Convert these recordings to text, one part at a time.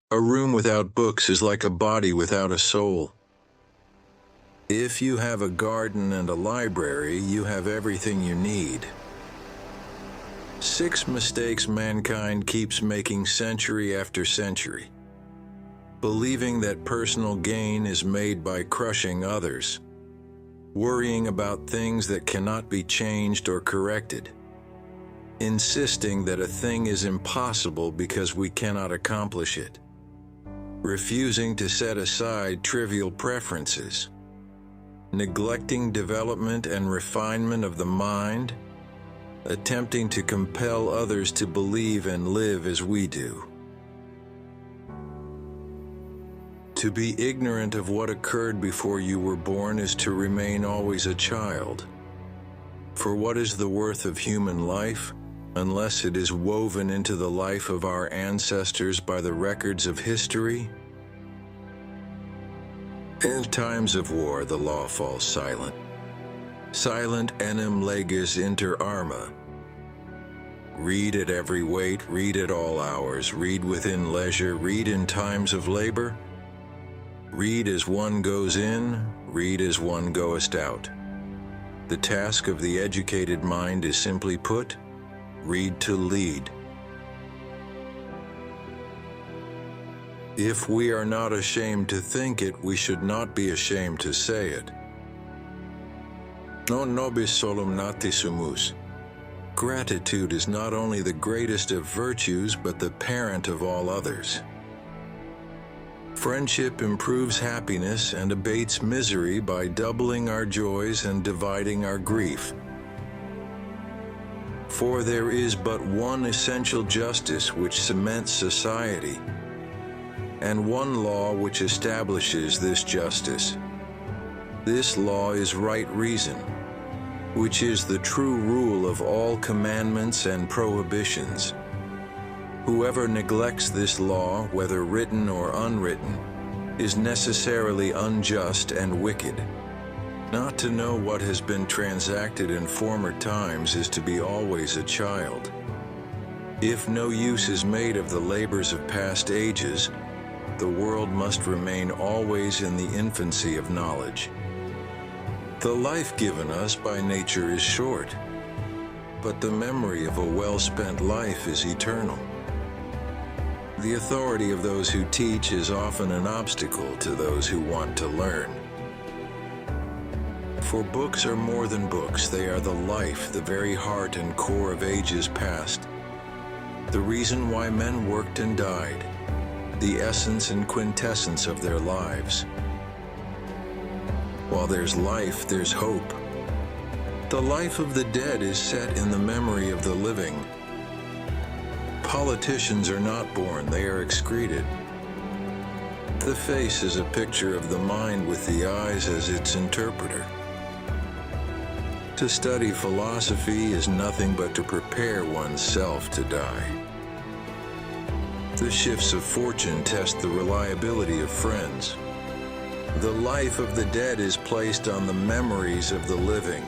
A room without books is like a body without a soul. If you have a garden and a library, you have everything you need. 6 mistakes mankind keeps making century after century. Believing that personal gain is made by crushing others. Worrying about things that cannot be changed or corrected. Insisting that a thing is impossible because we cannot accomplish it. Refusing to set aside trivial preferences. Neglecting development and refinement of the mind. Attempting to compel others to believe and live as we do. To be ignorant of what occurred before you were born is to remain always a child. For what is the worth of human life, unless it is woven into the life of our ancestors by the records of history? In times of war, the law falls silent. Silent enim legis inter arma. Read at every weight, read at all hours, read within leisure, read in times of labor. Read as one goes in, read as one goest out. The task of the educated mind is simply put, read to lead. If we are not ashamed to think it, we should not be ashamed to say it. Non nobis solum nati sumus. Gratitude is not only the greatest of virtues, but the parent of all others. Friendship improves happiness and abates misery by doubling our joys and dividing our grief. For there is but one essential justice which cements society, and one law which establishes this justice. This law is right reason, which is the true rule of all commandments and prohibitions. Whoever neglects this law, whether written or unwritten, is necessarily unjust and wicked. Not to know what has been transacted in former times is to be always a child. If no use is made of the labors of past ages, the world must remain always in the infancy of knowledge. The life given us by nature is short, but the memory of a well-spent life is eternal. The authority of those who teach is often an obstacle to those who want to learn. For books are more than books, they are the life, the very heart and core of ages past. The reason why men worked and died, the essence and quintessence of their lives. While there's life, there's hope. The life of the dead is set in the memory of the living. Politicians are not born, they are excreted. The face is a picture of the mind with the eyes as its interpreter. To study philosophy is nothing but to prepare oneself to die. The shifts of fortune test the reliability of friends. The life of the dead is placed on the memories of the living.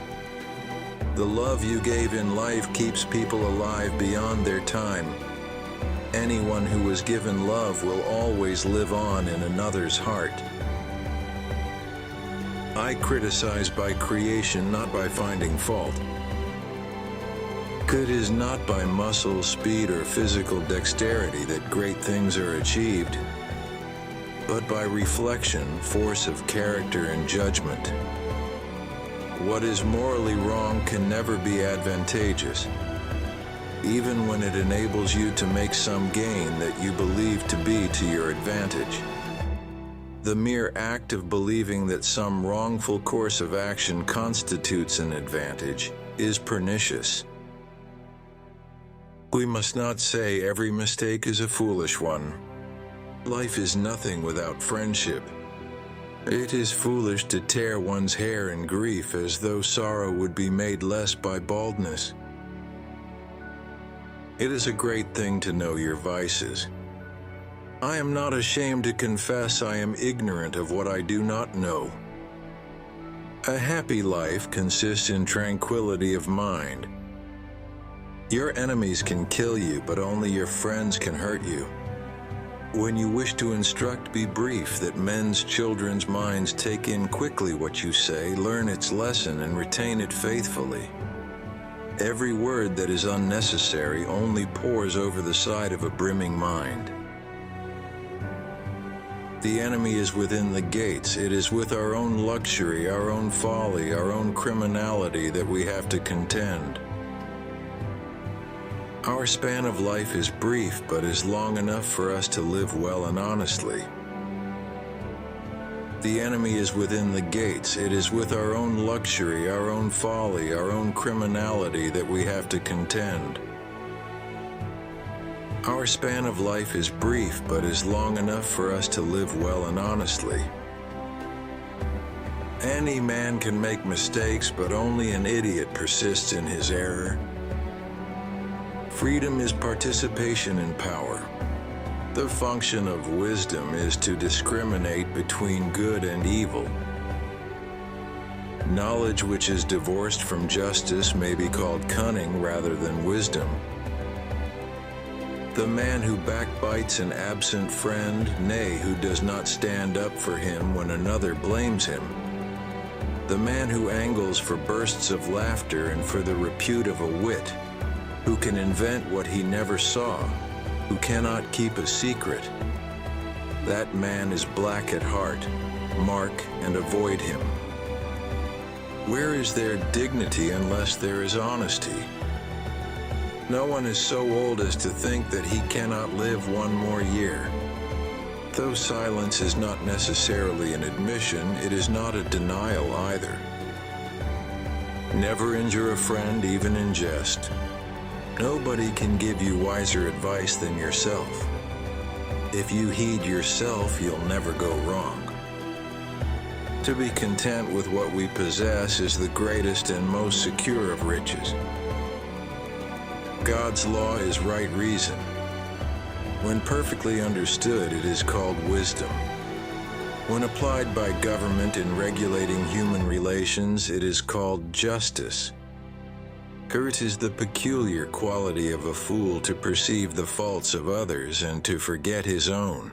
The love you gave in life keeps people alive beyond their time. Anyone who was given love will always live on in another's heart. I criticize by creation, not by finding fault. Good is not by muscle, speed, or physical dexterity that great things are achieved, but by reflection, force of character, and judgment. What is morally wrong can never be advantageous, even when it enables you to make some gain that you believe to be to your advantage. The mere act of believing that some wrongful course of action constitutes an advantage is pernicious. We must not say every mistake is a foolish one. Life is nothing without friendship. It is foolish to tear one's hair in grief as though sorrow would be made less by baldness. It is a great thing to know your vices. I am not ashamed to confess I am ignorant of what I do not know. A happy life consists in tranquility of mind. Your enemies can kill you, but only your friends can hurt you. When you wish to instruct, be brief, that men's children's minds take in quickly what you say, learn its lesson, and retain it faithfully. Every word that is unnecessary only pours over the side of a brimming mind. The enemy is within the gates. It is with our own luxury, our own folly, our own criminality that we have to contend. Our span of life is brief, but is long enough for us to live well and honestly. The enemy is within the gates. It is with our own luxury, our own folly, our own criminality that we have to contend. Our span of life is brief, but is long enough for us to live well and honestly. Any man can make mistakes, but only an idiot persists in his error. Freedom is participation in power. The function of wisdom is to discriminate between good and evil. Knowledge which is divorced from justice may be called cunning rather than wisdom. The man who backbites an absent friend, nay, who does not stand up for him when another blames him. The man who angles for bursts of laughter and for the repute of a wit, who can invent what he never saw, who cannot keep a secret. That man is black at heart. Mark and avoid him. Where is there dignity unless there is honesty? No one is so old as to think that he cannot live one more year. Though silence is not necessarily an admission, it is not a denial either. Never injure a friend, even in jest. Nobody can give you wiser advice than yourself. If you heed yourself, you'll never go wrong. To be content with what we possess is the greatest and most secure of riches. God's law is right reason. When perfectly understood, it is called wisdom. When applied by government in regulating human relations, it is called justice. For it is the peculiar quality of a fool to perceive the faults of others and to forget his own.